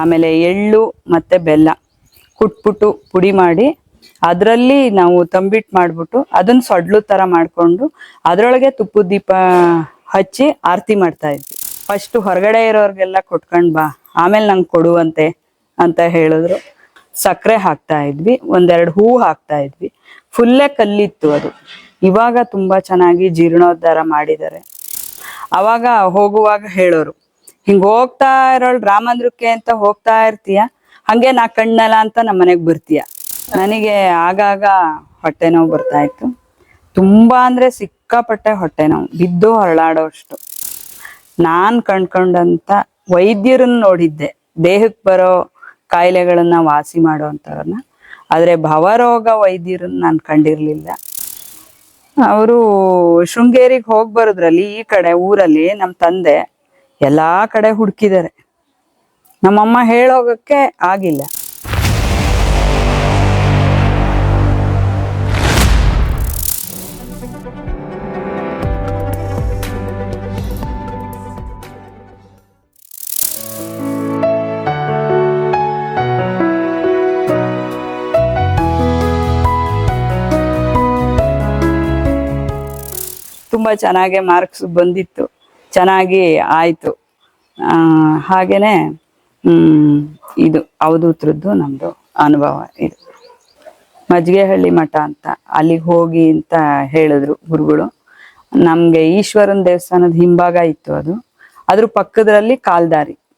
ಆಮೇಲೆ ಎಳ್ಳು ಮತ್ತೆ ಬೆಲ್ಲ ಕುಟ್ಬಿಟ್ಟು ಪುಡಿ ಮಾಡಿ ಅದರಲ್ಲಿ ನಾವು ತಂಬಿಟ್ಟು ಮಾಡ್ಬಿಟ್ಟು ಅದನ್ನ ಸೊಡ್ಲು ತರ ಮಾಡ್ಕೊಂಡು ಅದ್ರೊಳಗೆ ತುಪ್ಪದ ದೀಪ ಹಚ್ಚಿ ಆರತಿ ಮಾಡ್ತಾ ಇದ್ವಿ. ಫಸ್ಟ್ ಹೊರಗಡೆ ಇರೋರ್ಗೆಲ್ಲ ಕೊಟ್ಕೊಂಡ್ ಬಾ, ಆಮೇಲೆ ನಂಗೆ ಕೊಡುವಂತೆ ಅಂತ ಹೇಳಿದ್ರು. ಸಕ್ಕರೆ ಹಾಕ್ತಾ ಇದ್ವಿ, ಒಂದೆರಡು ಹೂ ಹಾಕ್ತಾ ಇದ್ವಿ. ಫುಲ್ಲೇ ಕಲ್ಲಿತ್ತು ಅದು. ಇವಾಗ ತುಂಬಾ ಚೆನ್ನಾಗಿ ಜೀರ್ಣೋದ್ಧಾರ ಮಾಡಿದ್ದಾರೆ. ಅವಾಗ ಹೋಗುವಾಗ ಹೇಳೋರು, ಹಿಂಗ ಹೋಗ್ತಾ ಇರೋಳ್ ರಾಮಂದ್ರಕ್ಕೆ ಅಂತ ಹೋಗ್ತಾ ಇರ್ತೀಯ, ಹಂಗೆ ನಾ ಕಣ್ಣಲ್ಲ ಅಂತ ನಮ್ಮ ಮನೆಗ್ ಬರ್ತೀಯ. ನನಗೆ ಆಗಾಗ ಹೊಟ್ಟೆ ನೋವು ಬರ್ತಾ ಇತ್ತು. ತುಂಬಾ ಅಂದ್ರೆ ಸಿಕ್ಕಾಪಟ್ಟೆ ಹೊಟ್ಟೆ ನೋವು, ಬಿದ್ದು ಹೊರಳಾಡೋ ಅಷ್ಟು. ನಾನ್ ಕಂಡ್ಕೊಂಡಂತ ವೈದ್ಯರನ್ನ ನೋಡಿದ್ದೆ, ದೇಹಕ್ಕೆ ಬರೋ ಕಾಯಿಲೆಗಳನ್ನ ವಾಸಿ ಮಾಡೋವಂಥವ್ರನ್ನ. ಆದ್ರೆ ಭವರೋಗ ವೈದ್ಯರನ್ನ ನಾನು ಕಂಡಿರ್ಲಿಲ್ಲ. ಅವರು ಶೃಂಗೇರಿಗೆ ಹೋಗಿ ಬರೋದ್ರಲ್ಲಿ ಈ ಕಡೆ ಊರಲ್ಲಿ ನಮ್ಮ ತಂದೆ ಎಲ್ಲಾ ಕಡೆ ಹುಡುಕಿದ್ದಾರೆ. ನಮ್ಮಮ್ಮ ಹೇಳೋಗಕ್ಕೆ ಆಗಿಲ್ಲ. ತುಂಬಾ ಚೆನ್ನಾಗಿ ಮಾರ್ಕ್ಸ್ ಬಂದಿತ್ತು, ಚೆನ್ನಾಗಿ ಆಯ್ತು. ಹಾಗೇನೆ ಇದು ಅವಧೂತರದ್ದು ನಮ್ದು ಅನುಭವ. ಇದು ಮಜ್ಜಿಗೆಹಳ್ಳಿ ಮಠ ಅಂತ, ಅಲ್ಲಿಗೆ ಹೋಗಿ ಅಂತ ಹೇಳಿದ್ರು ಗುರುಗಳು. ನಮ್ಗೆ ಈಶ್ವರನ ದೇವಸ್ಥಾನದ ಹಿಂಭಾಗ ಇತ್ತು ಅದು. ಅದ್ರ ಪಕ್ಕದಲ್ಲಿ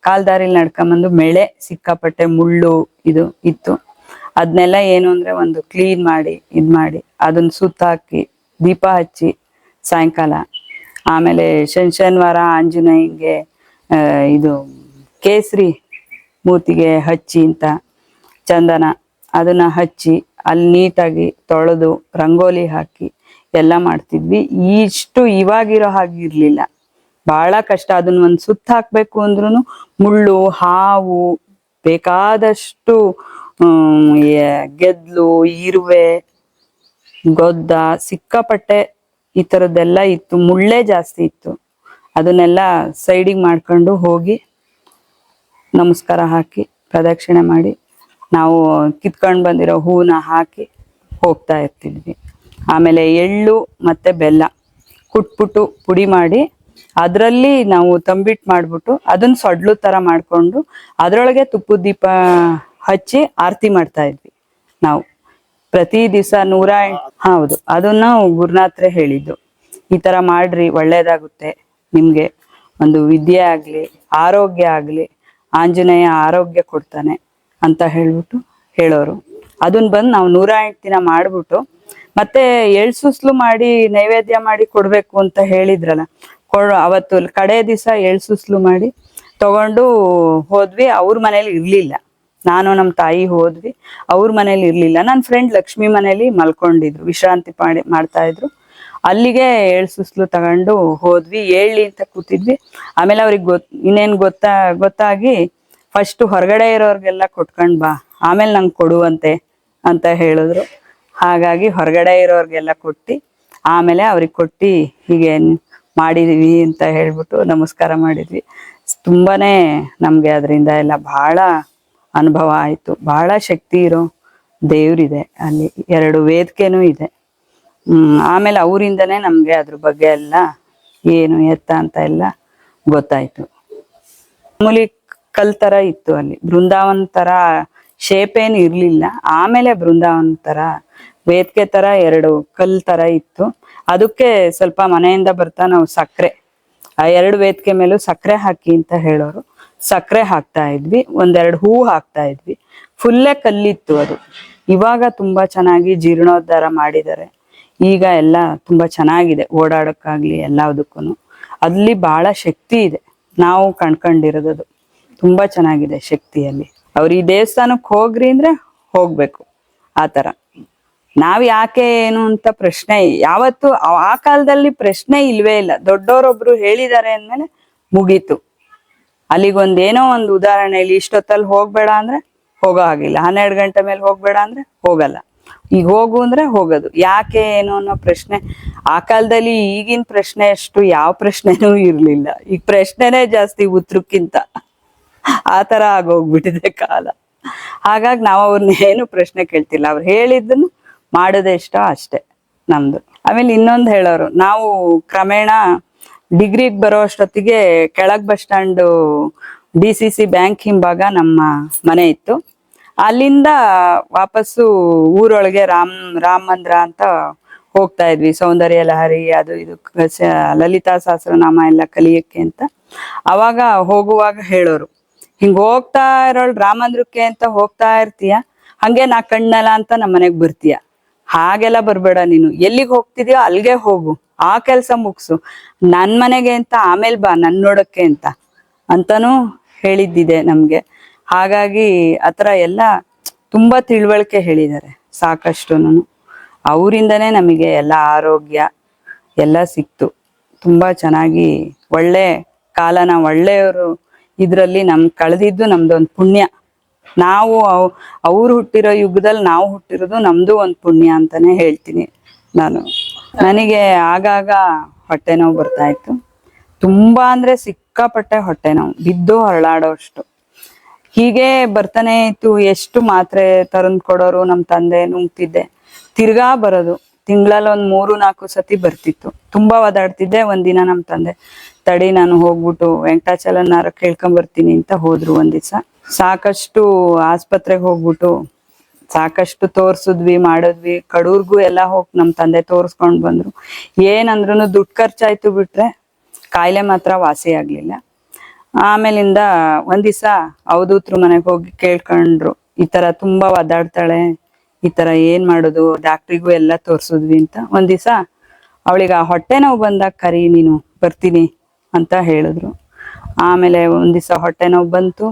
ಕಾಲ್ದಾರಿಲಿ ನಡ್ಕೊಂಬಂದು ಮೆಳೆ ಸಿಕ್ಕಾಪಟ್ಟೆ ಮುಳ್ಳು ಇದು ಇತ್ತು. ಅದನ್ನೆಲ್ಲ ಏನು ಅಂದ್ರೆ ಒಂದು ಕ್ಲೀನ್ ಮಾಡಿ ಮಾಡಿ ಅದನ್ನ ಸುತ್ತಾಕಿ ದೀಪ ಹಚ್ಚಿ ಸಾಯಂಕಾಲ, ಆಮೇಲೆ ಶನಿವಾರ ಆಂಜನೇಯಂಗೆ ಇದು ಕೇಸರಿ ಮೂತಿಗೆ ಹಚ್ಚಿ ಅಂತ ಚಂದನ ಅದನ್ನ ಹಚ್ಚಿ ಅಲ್ಲಿ ನೀಟಾಗಿ ತೊಳೆದು ರಂಗೋಲಿ ಹಾಕಿ ಎಲ್ಲ ಮಾಡ್ತಿದ್ವಿ. ಇಷ್ಟು ಇವಾಗಿರೋ ಹಾಗಿರ್ಲಿಲ್ಲ, ಬಹಳ ಕಷ್ಟ. ಅದನ್ನ ಒಂದು ಸುತ್ತ ಹಾಕ್ಬೇಕು ಅಂದ್ರೂ ಮುಳ್ಳು, ಹಾವು, ಬೇಕಾದಷ್ಟು ಗೆದ್ಲು, ಇರುವೆ, ಗೊದ್ದ, ಸಿಕ್ಕಾಪಟ್ಟೆ ಈ ಥರದ್ದೆಲ್ಲ ಇತ್ತು. ಮುಳ್ಳೇ ಜಾಸ್ತಿ ಇತ್ತು. ಅದನ್ನೆಲ್ಲ ಸೈಡಿಗೆ ಮಾಡ್ಕೊಂಡು ಹೋಗಿ ನಮಸ್ಕಾರ ಹಾಕಿ ಪ್ರದಕ್ಷಿಣೆ ಮಾಡಿ ನಾವು ಕಿತ್ಕೊಂಡು ಬಂದಿರೋ ಹೂನ ಹಾಕಿ ಹೋಗ್ತಾ ಇರ್ತಿದ್ವಿ. ಆಮೇಲೆ ಎಳ್ಳು ಮತ್ತೆ ಬೆಲ್ಲ ಕುಟ್ಬಿಟ್ಟು ಪುಡಿ ಮಾಡಿ ಅದರಲ್ಲಿ ನಾವು ತಂಬಿಟ್ಟು ಮಾಡ್ಬಿಟ್ಟು ಅದನ್ನ ಸೊಡ್ಲು ತರ ಮಾಡ್ಕೊಂಡು ಅದ್ರೊಳಗೆ ತುಪ್ಪದ ದೀಪ ಹಚ್ಚಿ ಆರತಿ ಮಾಡ್ತಾ ಇದ್ವಿ ನಾವು ಪ್ರತಿ ದಿವಸ. ಹೌದು, ಅದನ್ನ ಗುರುನಾಥ್ರೆ ಹೇಳಿದ್ದು, ಈ ತರ ಮಾಡ್ರಿ ಒಳ್ಳೇದಾಗುತ್ತೆ ನಿಮ್ಗೆ, ಒಂದು ವಿದ್ಯೆ ಆಗ್ಲಿ ಆರೋಗ್ಯ ಆಗ್ಲಿ, ಆಂಜನೇಯ ಆರೋಗ್ಯ ಕೊಡ್ತಾನೆ ಅಂತ ಹೇಳ್ಬಿಟ್ಟು ಹೇಳೋರು. ಅದನ್ನ ಬಂದು ನಾವು 108 ದಿನ ಮಾಡ್ಬಿಟ್ಟು ಮತ್ತೆ ಎಳ್ಸುಸ್ಲು ಮಾಡಿ ನೈವೇದ್ಯ ಮಾಡಿ ಕೊಡ್ಬೇಕು ಅಂತ ಹೇಳಿದ್ರಲ್ಲ, ಅವತ್ತು ಕಡೆ ದಿವಸ ಎಳ್ಸುಸ್ಲು ಮಾಡಿ ತಗೊಂಡು ಹೋದ್ವಿ. ಅವ್ರ ಮನೇಲಿ ಇರ್ಲಿಲ್ಲ, ನಾನು ನಮ್ಮ ತಾಯಿ ಹೋದ್ವಿ. ಅವ್ರ ಮನೇಲಿ ಇರ್ಲಿಲ್ಲ. ನನ್ನ ಫ್ರೆಂಡ್ ಲಕ್ಷ್ಮಿ ಮನೇಲಿ ಮಲ್ಕೊಂಡಿದ್ರು, ವಿಶ್ರಾಂತಿ ಮಾಡ್ತಾ ಇದ್ರು. ಅಲ್ಲಿಗೆ ಎಳ್ಸುಸ್ಲು ತಗೊಂಡು ಹೋದ್ವಿ. ಹೇಳಿ ಅಂತ ಕೂತಿದ್ವಿ. ಆಮೇಲೆ ಅವ್ರಿಗೆ ಇನ್ನೇನ್ ಗೊತ್ತಾಗಿ ಫಸ್ಟ್ ಹೊರಗಡೆ ಇರೋರ್ಗೆಲ್ಲ ಕೊಟ್ಕೊಂಡ್ ಬಾ, ಆಮೇಲೆ ನಂಗೆ ಕೊಡುವಂತೆ ಅಂತ ಹೇಳಿದ್ರು. ಹಾಗಾಗಿ ಹೊರಗಡೆ ಇರೋರ್ಗೆಲ್ಲ ಕೊಟ್ಟು ಆಮೇಲೆ ಅವ್ರಿಗೆ ಕೊಟ್ಟು ಹೀಗೆ ಮಾಡಿದ್ವಿ ಅಂತ ಹೇಳ್ಬಿಟ್ಟು ನಮಸ್ಕಾರ ಮಾಡಿದ್ವಿ. ತುಂಬಾನೇ ನಮ್ಗೆ ಅದರಿಂದ ಎಲ್ಲ ಬಹಳ ಅನುಭವ ಆಯ್ತು. ಬಹಳ ಶಕ್ತಿ ಇರೋ ದೇವ್ರಿದೆ ಅಲ್ಲಿ, 2 ವೇದಿಕೆನೂ ಇದೆ. ಆಮೇಲೆ ಅವರಿಂದನೇ ನಮ್ಗೆ ಅದ್ರ ಬಗ್ಗೆ ಎಲ್ಲ ಏನು ಎತ್ತ ಅಂತ ಎಲ್ಲ ಗೊತ್ತಾಯ್ತು. ಮಾಮೂಲಿ ಕಲ್ ತರ ಇತ್ತು ಅಲ್ಲಿ, ಬೃಂದಾವನ್ ತರ ಶೇಪ್ ಏನು ಇರ್ಲಿಲ್ಲ. ಆಮೇಲೆ ಬೃಂದಾವನ್ ತರ ವೇದಿಕೆ ತರ 2 ಕಲ್ ತರ ಇತ್ತು. ಅದಕ್ಕೆ ಸ್ವಲ್ಪ ಮನೆಯಿಂದ ಬರ್ತಾ ನಾವು ಸಕ್ಕರೆ, ಆ 2 ವೇದಿಕೆ ಮೇಲೂ ಸಕ್ಕರೆ ಹಾಕಿ ಅಂತ ಹೇಳೋರು. ಸಕ್ಕರೆ ಹಾಕ್ತಾ ಇದ್ವಿ, ಒಂದೆರಡು ಹೂ ಹಾಕ್ತಾ ಇದ್ವಿ. ಫುಲ್ಲೇ ಕಲ್ಲಿತ್ತು ಅದು. ಇವಾಗ ತುಂಬಾ ಚೆನ್ನಾಗಿ ಜೀರ್ಣೋದ್ಧಾರ ಮಾಡಿದ್ದಾರೆ. ಈಗ ಎಲ್ಲ ತುಂಬಾ ಚೆನ್ನಾಗಿದೆ, ಓಡಾಡೋಕ್ಕಾಗ್ಲಿ ಎಲ್ಲದಕ್ಕೂ. ಅಲ್ಲಿ ಬಹಳ ಶಕ್ತಿ ಇದೆ, ನಾವು ಕಂಡ್ಕೊಂಡಿರೋದು ತುಂಬಾ ಚೆನ್ನಾಗಿದೆ ಶಕ್ತಿಯಲ್ಲಿ. ಅವ್ರು ಈ ದೇವಸ್ಥಾನಕ್ಕೆ ಹೋಗ್ರಿ ಅಂದ್ರೆ ಹೋಗ್ಬೇಕು ಆ ತರ. ನಾವ್ ಯಾಕೆ ಏನು ಅಂತ ಪ್ರಶ್ನೆ ಯಾವತ್ತು ಆ ಕಾಲದಲ್ಲಿ ಪ್ರಶ್ನೆ ಇಲ್ವೇ ಇಲ್ಲ. ದೊಡ್ಡವರೊಬ್ರು ಹೇಳಿದ್ದಾರೆ ಅಂದ್ಮೇಲೆ ಮುಗೀತು. ಅಲ್ಲಿಗೊಂದೇನೋ ಒಂದು ಉದಾಹರಣೆ, ಇಲ್ಲಿ ಇಷ್ಟೊತ್ತಲ್ಲಿ ಹೋಗ್ಬೇಡ ಅಂದ್ರೆ ಹೋಗೋ ಹಾಗಿಲ್ಲ, 12 ಗಂಟೆ ಮೇಲೆ ಹೋಗ್ಬೇಡ ಅಂದ್ರೆ ಹೋಗಲ್ಲ, ಈಗ ಹೋಗು ಅಂದ್ರೆ ಹೋಗೋದು. ಯಾಕೆ ಏನು ಅನ್ನೋ ಪ್ರಶ್ನೆ ಆ ಕಾಲದಲ್ಲಿ. ಈಗಿನ ಪ್ರಶ್ನೆ ಅಷ್ಟು ಯಾವ ಪ್ರಶ್ನೆನೂ ಇರ್ಲಿಲ್ಲ. ಈಗ ಪ್ರಶ್ನೆನೇ ಜಾಸ್ತಿ ಉತ್ತರಕ್ಕಿಂತ. ಆ ತರ ಆಗೋಗ್ಬಿಟ್ಟಿದೆ ಕಾಲ. ಹಾಗಾಗಿ ನಾವು ಅವ್ರನ್ನ ಏನು ಪ್ರಶ್ನೆ ಕೇಳ್ತಿಲ್ಲ, ಅವ್ರು ಹೇಳಿದ್ದನ್ನು ಮಾಡೋದೇ ಇಷ್ಟ ಅಷ್ಟೇ ನಮ್ದು. ಆಮೇಲೆ ಇನ್ನೊಂದು ಹೇಳೋರು, ನಾವು ಕ್ರಮೇಣ ಡಿಗ್ರಿಗೆ ಬರೋ ಅಷ್ಟೊತ್ತಿಗೆ ಕೆಳಗ್ ಬಸ್ ಸ್ಟ್ಯಾಂಡ್ DCC ಬ್ಯಾಂಕ್ ಹಿಂಭಾಗ ನಮ್ಮ ಮನೆ ಇತ್ತು. ಅಲ್ಲಿಂದ ವಾಪಸ್ಸು ಊರೊಳಗೆ ರಾಮ್ ಮಂದ್ರ ಅಂತ ಹೋಗ್ತಾ ಇದ್ವಿ, ಸೌಂದರ್ಯ ಲಹರಿ ಅದು ಇದು ಲಲಿತಾ ಸಹಸ್ರನಾಮ ಎಲ್ಲ ಕಲಿಯಕ್ಕೆ ಅಂತ. ಅವಾಗ ಹೋಗುವಾಗ ಹೇಳೋರು, ಹಿಂಗ ಹೋಗ್ತಾ ಇರೋಳ್ ರಾಮಂದ್ರಕ್ಕೆ ಅಂತ ಹೋಗ್ತಾ ಇರ್ತೀಯ, ಹಂಗೆ ನಾ ಕಣ್ಣಲ್ಲ ಅಂತ ನಮ್ಮ ಮನೆಗ್ ಬರ್ತೀಯ, ಹಾಗೆಲ್ಲ ಬರ್ಬೇಡ, ನೀನು ಎಲ್ಲಿಗೆ ಹೋಗ್ತಿದ್ಯೋ ಅಲ್ಗೆ ಹೋಗು, ಆ ಕೆಲ್ಸ ಮುಗ್ಸು, ನನ್ ಮನೆಗೆ ಅಂತ ಆಮೇಲೆ ಬಾ ನನ್ ನೋಡಕ್ಕೆ ಅಂತಾನೂ ಹೇಳಿದ್ದಿದೆ ನಮ್ಗೆ. ಹಾಗಾಗಿ ಆತರ ಎಲ್ಲ ತುಂಬಾ ತಿಳುವಳಿಕೆ ಹೇಳಿದ್ದಾರೆ ಸಾಕಷ್ಟುನು. ಅವರಿಂದನೇ ನಮಗೆ ಎಲ್ಲ ಆರೋಗ್ಯ ಎಲ್ಲ ಸಿಕ್ತು. ತುಂಬಾ ಚೆನ್ನಾಗಿ ಒಳ್ಳೆ ಕಾಲನ ಒಳ್ಳೆಯವರು ಇದ್ರಲ್ಲಿ ಕಳೆದಿದ್ದು ನಮ್ದೊಂದು ಪುಣ್ಯ. ನಾವು ಅವ್ರು ಹುಟ್ಟಿರೋ ಯುಗದಲ್ಲಿ ನಾವು ಹುಟ್ಟಿರೋದು ನಮ್ದು ಒಂದು ಪುಣ್ಯ ಅಂತಾನೆ ಹೇಳ್ತೀನಿ ನಾನು. ನನಗೆ ಆಗಾಗ ಹೊಟ್ಟೆ ನೋವು ಬರ್ತಾ ಇತ್ತು, ತುಂಬಾ ಅಂದ್ರೆ ಸಿಕ್ಕಾಪಟ್ಟೆ ಹೊಟ್ಟೆ ನೋವು, ಬಿದ್ದು ಹೊರಳಾಡೋ ಅಷ್ಟು. ಹೀಗೆ ಬರ್ತಾನೆ ಇತ್ತು. ಎಷ್ಟು ಮಾತ್ರೆ ತರಂದ್ ಕೊಡೋರು ನಮ್ ತಂದೆ, ನುಂಗ್ತಿದ್ದೆ, ತಿರ್ಗಾ ಬರೋದು. ತಿಂಗಳಲ್ಲಿ 3-4 ಸತಿ ಬರ್ತಿತ್ತು. ತುಂಬಾ ಒದಾಡ್ತಿದ್ದೆ. ಒಂದಿನ ನಮ್ ತಂದೆ, ತಡಿ ನಾನು ಹೋಗ್ಬಿಟ್ಟು ವೆಂಕಟಾಚಲನಾರ ಕೇಳ್ಕೊಂಡ್ ಬರ್ತೀನಿ ಅಂತ ಹೋದ್ರು. ಒಂದ್ ದಿವ್ಸ ಸಾಕಷ್ಟು ಆಸ್ಪತ್ರೆಗೆ ಹೋಗ್ಬಿಟ್ಟು ಸಾಕಷ್ಟು ತೋರ್ಸುದ್ವಿ, ಮಾಡಿದ್ವಿ. ಕಡೂರ್ಗೂ ಎಲ್ಲ ಹೋಗಿ ನಮ್ ತಂದೆ ತೋರ್ಸ್ಕೊಂಡ್ ಬಂದ್ರು. ಏನಂದ್ರು ದುಡ್ಡು ಖರ್ಚಾಯ್ತು ಬಿಟ್ರೆ ಕಾಯಿಲೆ ಮಾತ್ರ ವಾಸಿ ಆಗ್ಲಿಲ್ಲ. ಆಮೇಲಿಂದ ಒಂದ್ ದಿವ್ಸ ಅವಧೂತ್ರ ಮನೆಗೆ ಹೋಗಿ ಕೇಳ್ಕೊಂಡ್ರು, ಈ ತರ ತುಂಬಾ ಒದಾಡ್ತಾಳೆ, ಈ ತರ ಏನ್ ಮಾಡುದು, ಡಾಕ್ಟ್ರಿಗೂ ಎಲ್ಲ ತೋರ್ಸುದ್ವಿ ಅಂತ. ಒಂದ್ ದಿವ್ಸ ಅವಳಿಗೆ ಆ ಹೊಟ್ಟೆ ನೋವು ಬಂದಾಗ ಕರಿ, ನೀನು ಬರ್ತೀನಿ ಅಂತ ಹೇಳಿದ್ರು. ಆಮೇಲೆ ಒಂದ್ ದಿವ್ಸ ಹೊಟ್ಟೆ ನೋವು ಬಂತು.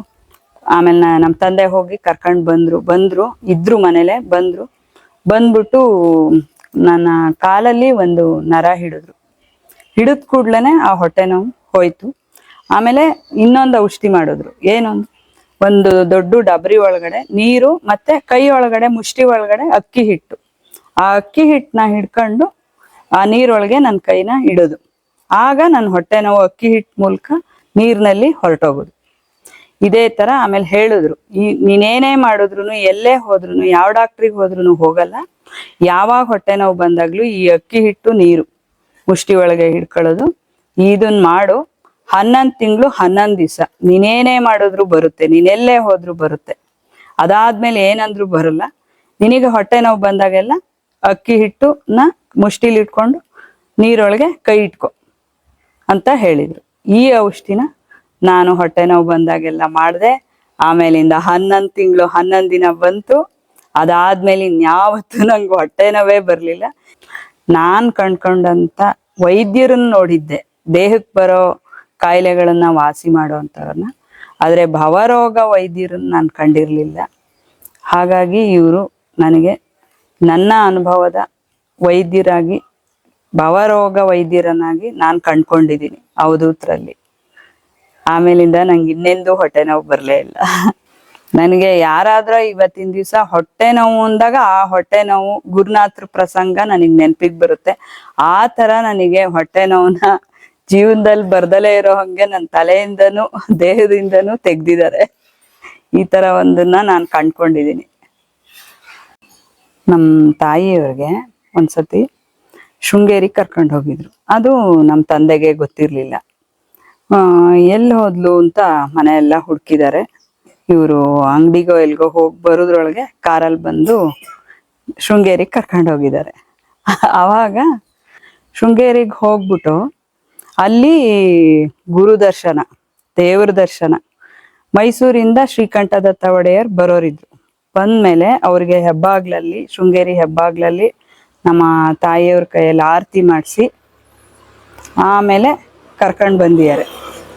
ಆಮೇಲೆ ನಮ್ ತಂದೆ ಹೋಗಿ ಕರ್ಕೊಂಡ್ ಬಂದ್ರು ಇದ್ರು ಮನೇಲೆ. ಬಂದ್ಬಿಟ್ಟು ನನ್ನ ಕಾಲಲ್ಲಿ ಒಂದು ನರ ಹಿಡಿದ್ ಕೂಡ್ಲೇನೆ ಆ ಹೊಟ್ಟೆ ನೋವು ಹೋಯ್ತು. ಆಮೇಲೆ ಇನ್ನೊಂದು ಔಷಧಿ ಮಾಡಿದ್ರು. ಒಂದು ದೊಡ್ಡ ಡಬರಿ ಒಳಗಡೆ ನೀರು ಮತ್ತೆ ಕೈ ಒಳಗಡೆ ಮುಷ್ಟಿ ಒಳಗಡೆ ಅಕ್ಕಿ ಹಿಟ್ಟು, ಆ ಅಕ್ಕಿ ಹಿಟ್ಟನ್ನ ಹಿಡ್ಕೊಂಡು ಆ ನೀರೊಳಗೆ ನನ್ನ ಕೈನ ಇಡೋದು. ಆಗ ನನ್ನ ಹೊಟ್ಟೆ ನೋವು ಅಕ್ಕಿ ಹಿಟ್ಟು ಮೂಲಕ ನೀರಿನಲ್ಲಿ ಹೊರಟೋಗೋದು. ಇದೇ ತರ ಆಮೇಲೆ ಹೇಳಿದ್ರು, ನೀನೇನೇ ಮಾಡಿದ್ರು, ಎಲ್ಲೇ ಹೋದ್ರು, ಯಾವ ಡಾಕ್ಟ್ರಿಗೆ ಹೋದ್ರು ಹೋಗಲ್ಲ, ಯಾವಾಗ ಹೊಟ್ಟೆ ನೋವು ಬಂದಾಗ್ಲೂ ಈ ಅಕ್ಕಿ ಹಿಟ್ಟು ನೀರು ಮುಷ್ಟಿ ಒಳಗೆ ಹಿಡ್ಕೊಳ್ಳೋದು, ಇದನ್ ಮಾಡು. 11 ತಿಂಗಳು 11 ದಿವಸ ನೀನೇನೇ ಮಾಡಿದ್ರು ಬರುತ್ತೆ, ನೀನೆಲ್ಲೇ ಹೋದ್ರು ಬರುತ್ತೆ. ಅದಾದ್ಮೇಲೆ ಏನಂದ್ರು ಬರಲ್ಲ. ನಿನಗೆ ಹೊಟ್ಟೆ ನೋವು ಬಂದಾಗೆಲ್ಲ ಅಕ್ಕಿ ಹಿಟ್ಟುನ ಮುಷ್ಟಿಲಿ ಇಟ್ಕೊಂಡು ನೀರೊಳಗೆ ಕೈ ಇಟ್ಕೊ ಅಂತ ಹೇಳಿದ್ರು. ಈ ಔಷಧಿನ ನಾನು ಹೊಟ್ಟೆ ನೋವು ಬಂದಾಗೆಲ್ಲ ಮಾಡಿದೆ. ಆಮೇಲಿಂದ 11 ತಿಂಗಳು 11 ದಿನ ಬಂತು. ಅದಾದ್ಮೇಲೆ ಇನ್ಯಾವತ್ತೂ ನಂಗೆ ಹೊಟ್ಟೆ ನೋವೇ ಬರ್ಲಿಲ್ಲ. ನಾನ್ ಕಂಡ್ಕೊಂಡಂತ ವೈದ್ಯರನ್ನ ನೋಡಿದ್ದೆ, ದೇಹಕ್ಕೆ ಬರೋ ಕಾಯಿಲೆಗಳನ್ನ ವಾಸಿ ಮಾಡೋವಂಥವ್ರನ್ನ, ಆದ್ರೆ ಭವರೋಗ ವೈದ್ಯರನ್ನ ನಾನು ಕಂಡಿರ್ಲಿಲ್ಲ. ಹಾಗಾಗಿ ಇವರು ನನಗೆ ನನ್ನ ಅನುಭವದ ವೈದ್ಯರಾಗಿ, ಭವರೋಗ ವೈದ್ಯರನ್ನಾಗಿ ನಾನು ಕಂಡ್ಕೊಂಡಿದ್ದೀನಿ ಅವಧೂತರಲ್ಲಿ. ಆಮೇಲಿಂದ ನಂಗೆ ಇನ್ನೆಂದೂ ಹೊಟ್ಟೆ ನೋವು ಬರಲೇ ಇಲ್ಲ. ನನಗೆ ಯಾರಾದ್ರೂ ಇವತ್ತಿನ ದಿವಸ ಹೊಟ್ಟೆ ನೋವು ಅಂದಾಗ ಆ ಹೊಟ್ಟೆ ನೋವು ಗುರುನಾಥ್ರ ಪ್ರಸಂಗ ನನಗೆ ನೆನಪಿಗೆ ಬರುತ್ತೆ. ಆ ತರ ನನಗೆ ಹೊಟ್ಟೆ ನೋವನ್ನ ಜೀವನದಲ್ಲಿ ಬರ್ದಲೇ ಇರೋ ಹಂಗೆ ನನ್ನ ತಲೆಯಿಂದನೂ ದೇಹದಿಂದನೂ ತೆಗ್ದಿದ್ದಾರೆ. ಈ ತರ ಒಂದನ್ನ ನಾನು ಕಂಡ್ಕೊಂಡಿದ್ದೀನಿ. ನಮ್ಮ ತಾಯಿಯವ್ರಿಗೆ ಒಂದ್ಸತಿ ಶೃಂಗೇರಿ ಕರ್ಕೊಂಡು ಹೋಗಿದ್ರು. ಅದು ನಮ್ಮ ತಂದೆಗೆ ಗೊತ್ತಿರ್ಲಿಲ್ಲ. ಎಲ್ಲಿ ಹೋದ್ಲು ಅಂತ ಮನೆಯೆಲ್ಲ ಹುಡುಕಿದ್ದಾರೆ. ಇವರು ಅಂಗಡಿಗೋ ಎಲ್ಗೋ ಹೋಗಿ ಬರೋದ್ರೊಳಗೆ ಕಾರಲ್ಲಿ ಬಂದು ಶೃಂಗೇರಿಗೆ ಕರ್ಕೊಂಡು ಹೋಗಿದ್ದಾರೆ. ಆವಾಗ ಶೃಂಗೇರಿಗೆ ಹೋಗ್ಬಿಟ್ಟು ಅಲ್ಲಿ ಗುರು ದರ್ಶನ, ದೇವ್ರ ದರ್ಶನ, ಮೈಸೂರಿಂದ ಶ್ರೀಕಂಠದತ್ತ ಒಡೆಯರ್ ಬರೋರಿದ್ರು. ಬಂದ್ಮೇಲೆ ಅವ್ರಿಗೆ ಹೆಬ್ಬಾಗ್ಲಲ್ಲಿ, ಶೃಂಗೇರಿ ಹೆಬ್ಬಾಗ್ಲಲ್ಲಿ ನಮ್ಮ ತಾಯಿಯವ್ರ ಕೈಯಲ್ಲಿ ಆರತಿ ಮಾಡಿಸಿ ಆಮೇಲೆ ಕರ್ಕೊಂಡು ಬಂದಿದ್ದಾರೆ.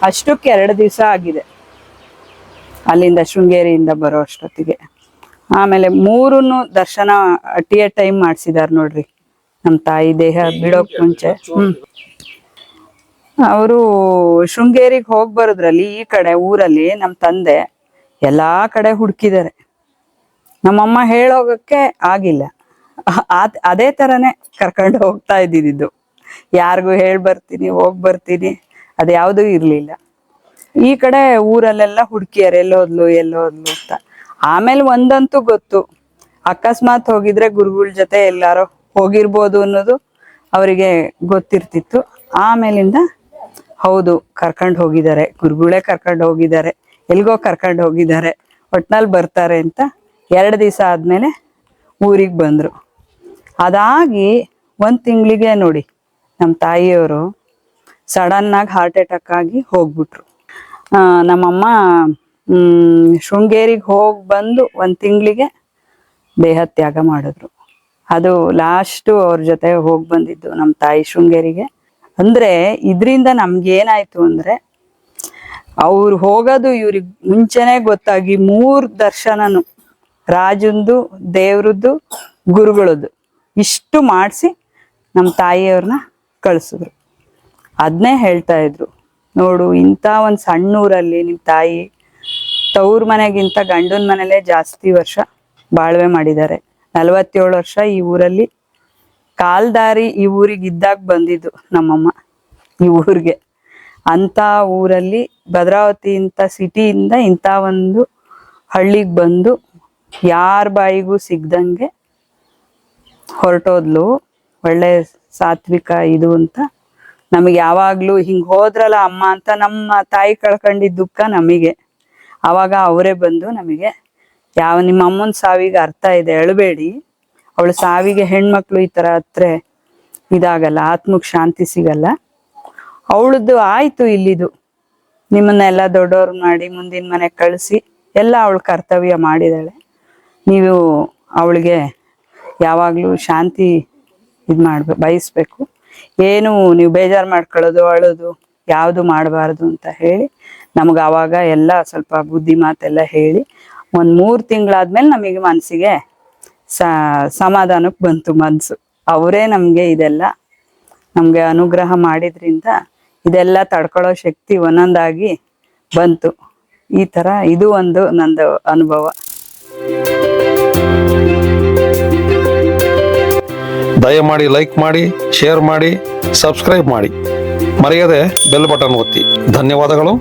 ಅಷ್ಟಕ್ಕೆ 2 ದಿವಸ ಆಗಿದೆ ಅಲ್ಲಿಂದ ಶೃಂಗೇರಿಯಿಂದ ಬರೋ ಅಷ್ಟೊತ್ತಿಗೆ. ಆಮೇಲೆ 3 ದರ್ಶನ ಅಟ್ ಎ ಟೈಮ್ ಮಾಡಿಸಿದಾರೆ ನೋಡ್ರಿ ನಮ್ಮ ತಾಯಿ ದೇಹ ಬಿಡೋಕ್ ಮುಂಚೆ. ಅವರು ಶೃಂಗೇರಿಗೆ ಹೋಗಿ ಬರೋದ್ರಲ್ಲಿ ಈ ಕಡೆ ಊರಲ್ಲಿ ನಮ್ಮ ತಂದೆ ಎಲ್ಲಾ ಕಡೆ ಹುಡುಕಿದ್ದಾರೆ. ನಮ್ಮಮ್ಮ ಹೇಳೋಗಕ್ಕೆ ಆಗಿಲ್ಲ. ಅದೇ ತರನೇ ಕರ್ಕೊಂಡು ಹೋಗ್ತಾ ಇದ್ದಿದ್ದು. ಯಾರಿಗೂ ಹೋಗಿ ಬರ್ತೀನಿ ಅದ್ಯಾವುದೂ ಇರ್ಲಿಲ್ಲ. ಈ ಕಡೆ ಊರಲ್ಲೆಲ್ಲ ಹುಡುಕಿಯಾರೆ ಎಲ್ಲೋದ್ಲು ಅಂತ. ಆಮೇಲೆ ಒಂದಂತೂ ಗೊತ್ತು, ಅಕಸ್ಮಾತ್ ಹೋಗಿದ್ರೆ ಗುರುಗಳ ಜೊತೆ ಎಲ್ಲಾರೋ ಹೋಗಿರ್ಬೋದು ಅನ್ನೋದು ಅವರಿಗೆ ಗೊತ್ತಿರ್ತಿತ್ತು. ಆಮೇಲಿಂದ ಹೌದು ಕರ್ಕೊಂಡು ಹೋಗಿದ್ದಾರೆ, ಗುರುಗಳೇ ಕರ್ಕೊಂಡು ಹೋಗಿದ್ದಾರೆ, ಎಲ್ಗೋ ಕರ್ಕೊಂಡು ಹೋಗಿದ್ದಾರೆ, ಒಟ್ನಲ್ಲಿ ಬರ್ತಾರೆ ಅಂತ 2 ದಿವಸ ಆದ್ಮೇಲೆ ಊರಿಗೆ ಬಂದ್ರು. ಅದಾಗಿ 1 ತಿಂಗಳಿಗೆ ನೋಡಿ ನಮ್ಮ ತಾಯಿಯವರು ಸಡನ್ ಆಗಿ ಹಾರ್ಟ್ ಅಟ್ಯಾಕ್ ಆಗಿ ಹೋಗ್ಬಿಟ್ರು. ನಮ್ಮಮ್ಮ ಶೃಂಗೇರಿಗೆ ಹೋಗಿ ಬಂದು 1 ತಿಂಗಳಿಗೆ ದೇಹ ತ್ಯಾಗ ಮಾಡಿದ್ರು. ಅದು ಲಾಸ್ಟು ಅವ್ರ ಜೊತೆ ಹೋಗಿ ಬಂದಿದ್ದು ನಮ್ಮ ತಾಯಿ ಶೃಂಗೇರಿಗೆ. ಅಂದ್ರೆ ಇದರಿಂದ ನಮ್ಗೇನಾಯ್ತು ಅಂದ್ರೆ, ಅವ್ರು ಹೋಗೋದು ಇವ್ರಿಗೆ ಮುಂಚೆನೆ ಗೊತ್ತಾಗಿ 3 ದರ್ಶನನು, ರಾಜಂದು, ದೇವ್ರದ್ದು, ಗುರುಗಳದ್ದು ಇಷ್ಟು ಮಾಡಿಸಿ ನಮ್ಮ ತಾಯಿಯವ್ರನ್ನ ಕಳಿಸಿದ್ರು. ಅದನ್ನೇ ಹೇಳ್ತಾ ಇದ್ರು, ನೋಡು ಇಂಥ ಒಂದು ಸಣ್ಣ ಊರಲ್ಲಿ ನಿಮ್ಮ ತಾಯಿ ತವ್ರ ಮನೆಗಿಂತ ಗಂಡನ ಮನೇಲೇ ಜಾಸ್ತಿ ವರ್ಷ ಬಾಳ್ವೆ ಮಾಡಿದ್ದಾರೆ. 47 ವರ್ಷ ಈ ಊರಲ್ಲಿ ಕಾಲ್ದಾರಿ ಈ ಊರಿಗೆ ಇದ್ದಾಗ ಬಂದಿದ್ದು ನಮ್ಮಮ್ಮ ಈ ಊರಿಗೆ. ಅಂತ ಊರಲ್ಲಿ ಭದ್ರಾವತಿ ಇಂಥ ಸಿಟಿಯಿಂದ ಇಂಥ ಒಂದು ಹಳ್ಳಿಗೆ ಬಂದು ಯಾರ ಬಾಯಿಗೂ ಸಿಗ್ದಂಗೆ ಹೊರಟೋದ್ಲು. ಒಳ್ಳೆ ಸಾತ್ವಿಕ ಇದು ಅಂತ ನಮಗೆ ಯಾವಾಗ್ಲೂ ಹಿಂಗ್ ಹೋದ್ರಲ್ಲ ಅಮ್ಮ ಅಂತ ನಮ್ಮ ತಾಯಿ ಕಳ್ಕೊಂಡಿದ್ದ ದುಃಖ ನಮಗೆ. ಅವಾಗ ಅವರೇ ಬಂದು ನಮಗೆ, ನಿಮ್ಮ ಅಮ್ಮನ ಸಾವಿಗೆ ಅರ್ಥ ಇದೆ, ಅಳಬೇಡಿ, ಅವಳ ಸಾವಿಗೆ ಹೆಣ್ಮಕ್ಳು ಈ ತರ ಹತ್ರ ಇದಾಗಲ್ಲ, ಆತ್ಮಕ್ ಶಾಂತಿ ಸಿಗಲ್ಲ, ಅವಳದ್ದು ಆಯ್ತು ಇಲ್ಲಿದು, ನಿಮ್ಮನ್ನೆಲ್ಲ ದೊಡ್ಡವ್ರು ಮಾಡಿ ಮುಂದಿನ ಮನೆಗೆ ಕಳಿಸಿ ಎಲ್ಲ ಅವಳ ಕರ್ತವ್ಯ ಮಾಡಿದಾಳೆ, ನೀವು ಅವಳಿಗೆ ಯಾವಾಗ್ಲೂ ಶಾಂತಿ ಬಯಸ್ಬೇಕು, ಏನು ನೀವು ಬೇಜಾರು ಮಾಡ್ಕೊಳ್ಳೋದು ಅಳೋದು ಯಾವುದು ಮಾಡಬಾರ್ದು ಅಂತ ಹೇಳಿ ನಮ್ಗೆ ಆವಾಗ ಎಲ್ಲ ಸ್ವಲ್ಪ ಬುದ್ಧಿ ಮಾತೆಲ್ಲ ಹೇಳಿ 3 ತಿಂಗಳಾದ್ಮೇಲೆ ನಮಗೆ ಮನಸ್ಸಿಗೆ ಸಮಾಧಾನಕ್ಕೆ ಬಂತು ಮನಸ್ಸು. ಅವರೇ ನಮಗೆ ಇದೆಲ್ಲ ನಮಗೆ ಅನುಗ್ರಹ ಮಾಡಿದ್ರಿಂದ ಇದೆಲ್ಲ ತಡ್ಕೊಳ್ಳೋ ಶಕ್ತಿ ಒಂದೊಂದಾಗಿ ಬಂತು. ಈ ಥರ ಇದು ಒಂದು ನಂದು ಅನುಭವ. ದಯಮಾಡಿ ಲೈಕ್ ಮಾಡಿ, ಶೇರ್ ಮಾಡಿ, ಸಬ್ಸ್ಕ್ರೈಬ್ ಮಾಡಿ, ಮರೆಯದೆ ಬೆಲ್ ಬಟನ್ ಒತ್ತಿ. ಧನ್ಯವಾದಗಳು.